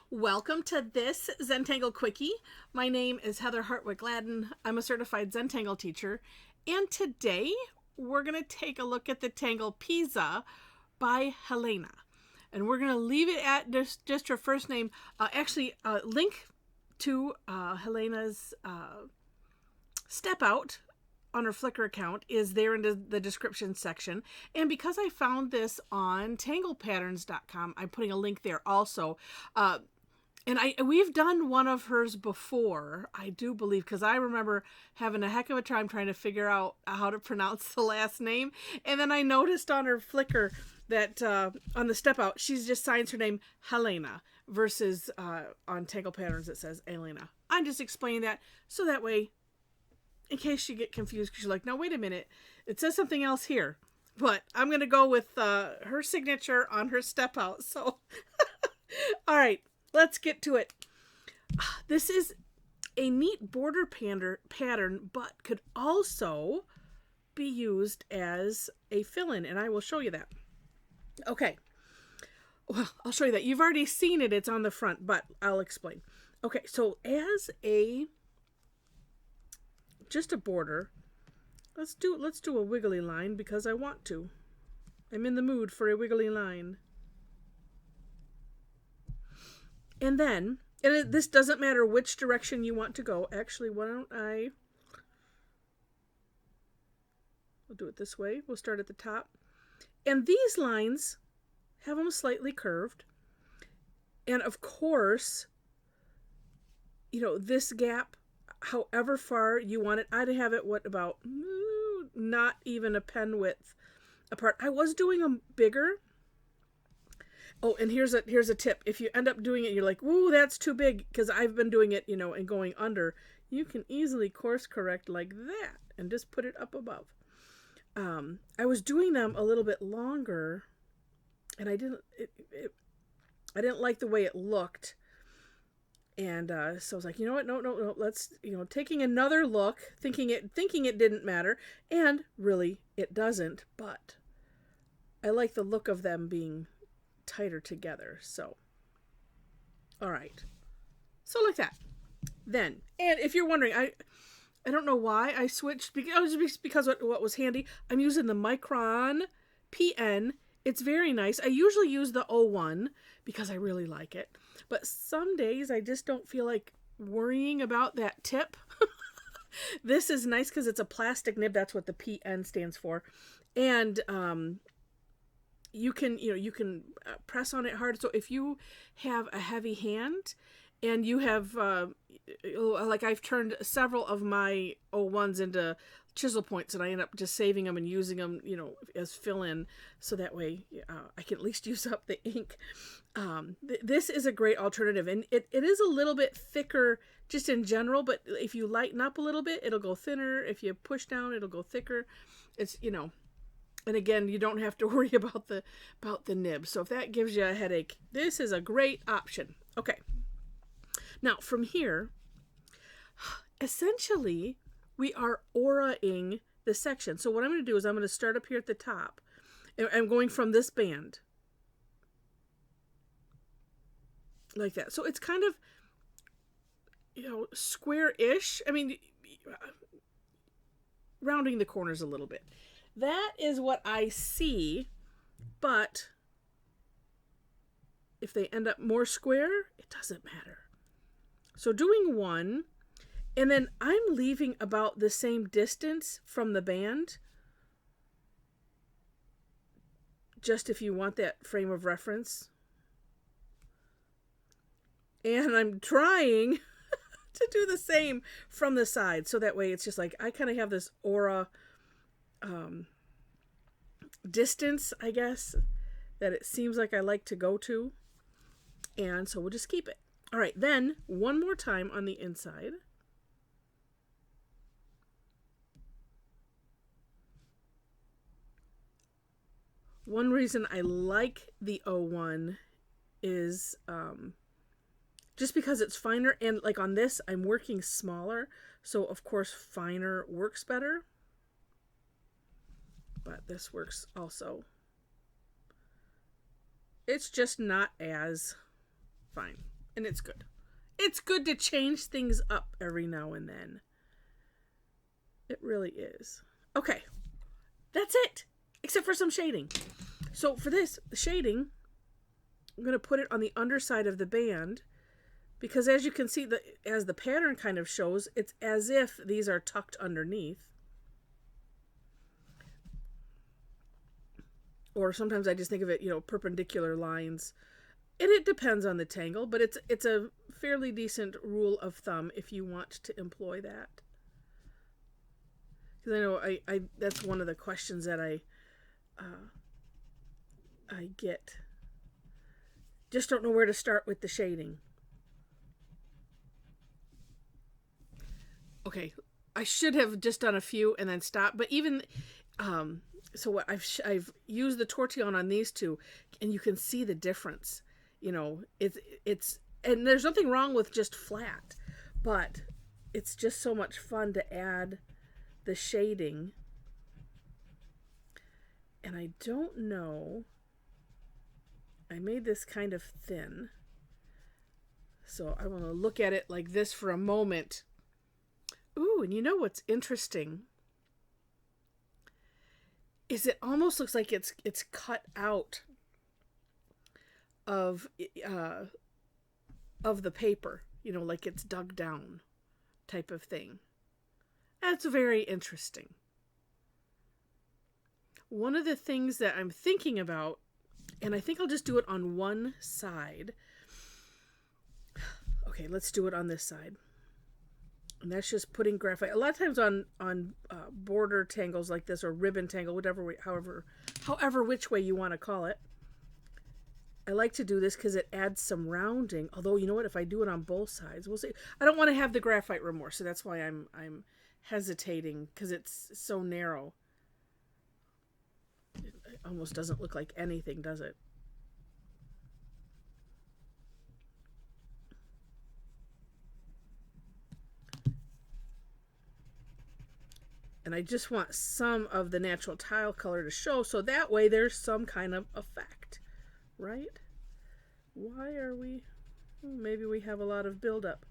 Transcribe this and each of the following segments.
Welcome to this Zentangle Quickie. My name is Heather Hartwick Gladden. I'm a certified Zentangle teacher, and today we're going to take a look at the tangle Piza by Helena. And we're going to leave it at just her first name. Link to Helena's step out on her Flickr account is there in the description section. And because I found this on tanglepatterns.com, I'm putting a link there also. And we've done one of hers before, I do believe, because I remember having a heck of a time trying to figure out how to pronounce the last name. And then I noticed on her Flickr that on the step out, she just signs her name Helena versus on Tangle Patterns it says Elena. I'm just explaining that so that way, in case you get confused, because you're like, no, wait a minute, it says something else here. But I'm going to go with her signature on her step out. So, all right. Let's get to it. This is a neat border pattern, but could also be used as a fill-in, and I will show you that. Okay. Well, I'll show you that. You've already seen it. It's on the front, but I'll explain. Okay, so as just a border, let's do a wiggly line because I want to. I'm in the mood for a wiggly line. And then, this doesn't matter which direction you want to go. Actually, why don't we'll do it this way. We'll start at the top. And these lines have them slightly curved. And of course, this gap, however far you want it, I'd have it, about not even a pen width apart. I was doing them bigger. Oh, and here's a tip. If you end up doing it, you're like, "Ooh, that's too big," because I've been doing it, and going under. You can easily course correct like that and just put it up above. I was doing them a little bit longer, and I didn't like the way it looked, and so I was like, you know what? No. Let's taking another look, thinking it didn't matter, and really it doesn't. But I like the look of them being tighter together. So all right, so like that. Then, and if you're wondering, I don't know why I switched, because what was handy, I'm using the Micron PN. It's very nice. I usually use the 01 because I really like it, but some days I just don't feel like worrying about that tip. This is nice because it's a plastic nib. That's what the PN stands for. And you can press on it hard. So if you have a heavy hand and you have like I've turned several of my 01s into chisel points, and I end up just saving them and using them as fill-in, so that way I can at least use up the ink. This is a great alternative, and it is a little bit thicker just in general, but if you lighten up a little bit, it'll go thinner. If you push down, it'll go thicker. It's and again, you don't have to worry about the nib. So if that gives you a headache, this is a great option. Okay. Now from here, essentially, we are auraing the section. So what I'm going to do is I'm going to start up here at the top. And I'm going from this band. Like that. So it's kind of, square-ish. I mean, rounding the corners a little bit. That is what I see, but if they end up more square, it doesn't matter. So doing one, and then I'm leaving about the same distance from the band, just if you want that frame of reference. And I'm trying to do the same from the side, so that way it's just like I kind of have this aura distance, I guess, that it seems like I like to go to. And so we'll just keep it. All right, then one more time on the inside. One reason I like the 01 is just because it's finer, and like on this, I'm working smaller, so of course finer works better. But this works also. It's just not as fine. And it's good. It's good to change things up every now and then. It really is. Okay, that's it. Except for some shading. So for this, the shading, I'm going to put it on the underside of the band. Because as you can see, as the pattern kind of shows, it's as if these are tucked underneath. Or sometimes I just think of it, perpendicular lines. And it depends on the tangle, but it's a fairly decent rule of thumb if you want to employ that. Because I know I that's one of the questions that I get. Just don't know where to start with the shading. Okay, I should have just done a few and then stopped, but even so what I've used the tortillon on these two, and you can see the difference. It's and there's nothing wrong with just flat, but it's just so much fun to add the shading. And I don't know, I made this kind of thin, so I want to look at it like this for a moment. Ooh, and you know what's interesting is it almost looks like it's cut out of the paper, like it's dug down type of thing. That's very interesting. One of the things that I'm thinking about, and I think I'll just do it on one side. Okay, let's do it on this side. And that's just putting graphite. A lot of times on border tangles like this, or ribbon tangle, however which way you want to call it, I like to do this because it adds some rounding. Although, you know what? If I do it on both sides, we'll see. I don't want to have the graphite remorse, so that's why I'm hesitating, because it's so narrow. It almost doesn't look like anything, does it? And I just want some of the natural tile color to show, so that way there's some kind of effect, right? Why are we... Maybe we have a lot of buildup.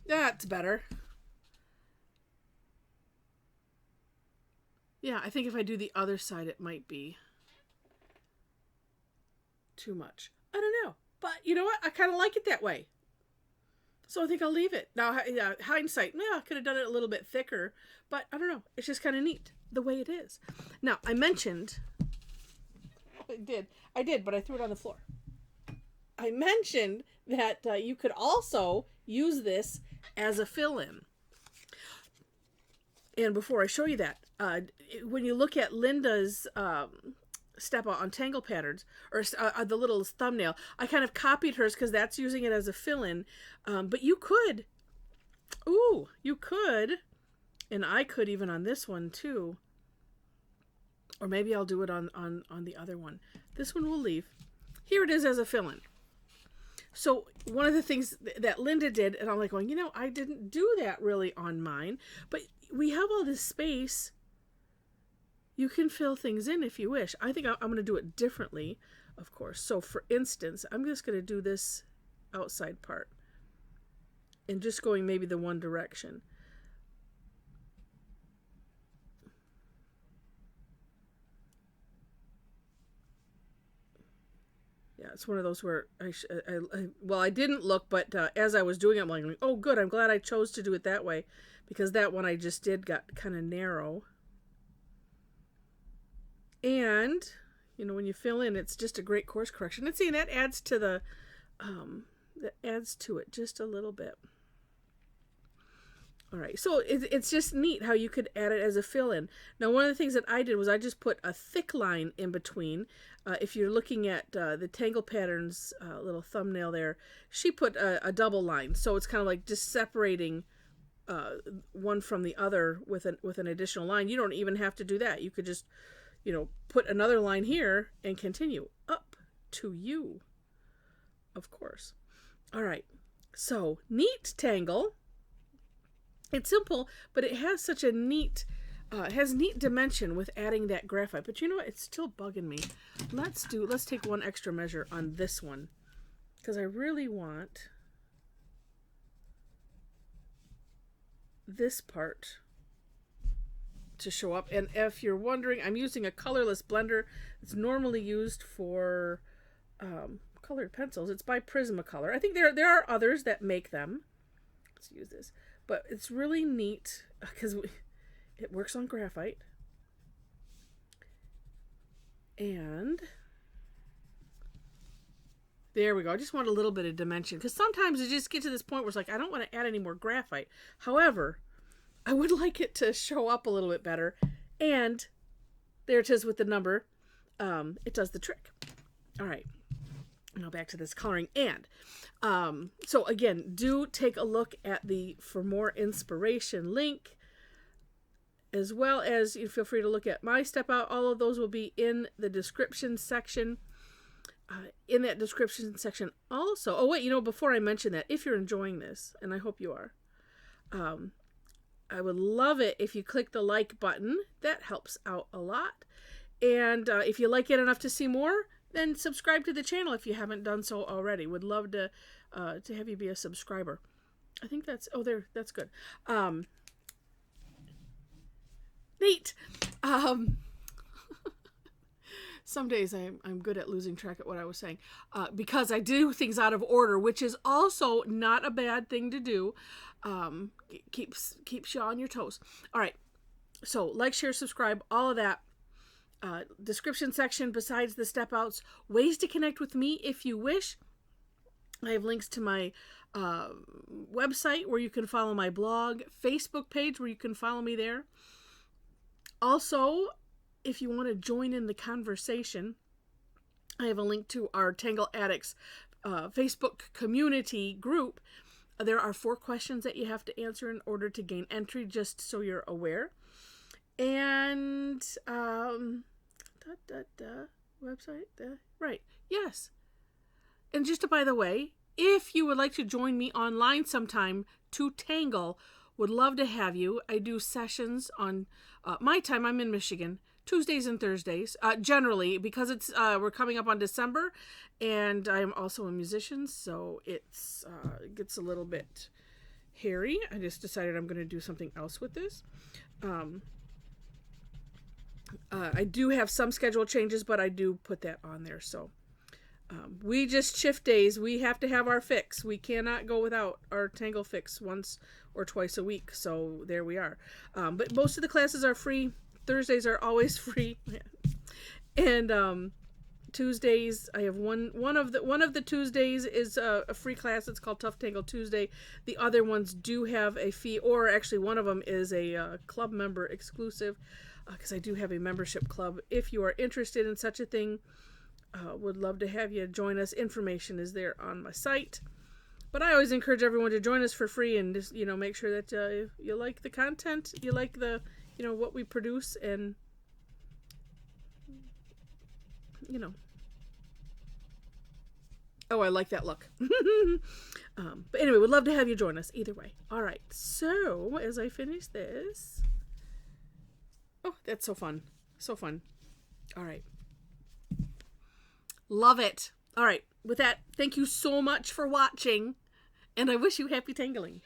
That's better. Yeah, I think if I do the other side, it might be too much. I don't know. But you know what? I kind of like it that way. So I think I'll leave it. Now, hindsight, I could have done it a little bit thicker, but I don't know. It's just kind of neat the way it is. Now, I mentioned, I did, but I threw it on the floor. I mentioned that you could also use this as a fill-in. And before I show you that, when you look at Linda's step on Tangle Patterns, or the little thumbnail, I kind of copied hers because that's using it as a fill-in. But you could, and I could even on this one too. Or maybe I'll do it on the other one. This one we'll leave. Here it is as a fill-in. So one of the things that Linda did, and I'm like going, I didn't do that really on mine, but we have all this space. You can fill things in if you wish. I think I'm going to do it differently, of course. So for instance, I'm just going to do this outside part and just going maybe the one direction. Yeah, it's one of those where I didn't look, but as I was doing it, I'm like, oh, good, I'm glad I chose to do it that way, because that one I just did got kind of narrow. And, when you fill in, it's just a great course correction. And see, that adds to it just a little bit. All right, so it's just neat how you could add it as a fill-in. Now, one of the things that I did was I just put a thick line in between. If you're looking at the Tangle Patterns little thumbnail there, she put a double line. So it's kind of like just separating one from the other with an additional line. You don't even have to do that. You could just, put another line here and continue. Up to you, of course. All right, so neat tangle. It's simple, but it has such a neat, neat dimension with adding that graphite. But you know what? It's still bugging me. Let's take one extra measure on this one. because I really want this part to show up. And if you're wondering, I'm using a colorless blender. It's normally used for colored pencils. It's by Prismacolor. I think there are others that make them. Let's use this. But it's really neat because it works on graphite. And there we go. I just want a little bit of dimension because sometimes you just get to this point where it's like, I don't want to add any more graphite. However, I would like it to show up a little bit better. And there it is with the number. It does the trick. All right. Now back to this coloring. And so again, do take a look at the For More Inspiration link, as well as you feel free to look at my step out. All of those will be in the description section. In that description section also. Oh wait, before I mention that, if you're enjoying this, and I hope you are, I would love it if you click the like button. That helps out a lot. And if you like it enough to see more, then subscribe to the channel if you haven't done so already. Would love to have you be a subscriber. I think that's that's good. Neat. Some days I'm good at losing track of what I was saying because I do things out of order, which is also not a bad thing to do. Keeps you on your toes. All right. So like, share, subscribe, all of that. Description section besides the step outs. Ways to connect with me if you wish. I have links to my website where you can follow my blog, Facebook page where you can follow me there. Also, if you want to join in the conversation, I have a link to our Tangle Addicts Facebook community group. There are 4 questions that you have to answer in order to gain entry, just so you're aware. And website, right, yes. And just by the way, if you would like to join me online sometime to tangle, would love to have you. I do sessions on my time. I'm in Michigan, Tuesdays and Thursdays, generally, because it's we're coming up on December, and I am also a musician, so it gets a little bit hairy. I just decided I'm going to do something else with this. I do have some schedule changes, but I do put that on there. So we just shift days. We have to have our fix. We cannot go without our Tangle fix once or twice a week. So there we are. But most of the classes are free. Thursdays are always free. And Tuesdays, I have one of the Tuesdays is a free class. It's called Tough Tangle Tuesday. The other ones do have a fee, or actually one of them is a club member exclusive, because I do have a membership club. If you are interested in such a thing, would love to have you join us. Information is there on my site. But I always encourage everyone to join us for free and just, make sure that you like the content, you like the, what we produce, and, Oh, I like that look. But anyway, would love to have you join us either way. All right. So as I finish this, oh, that's so fun. So fun. All right. Love it. All right. With that, thank you so much for watching, and I wish you happy tangling.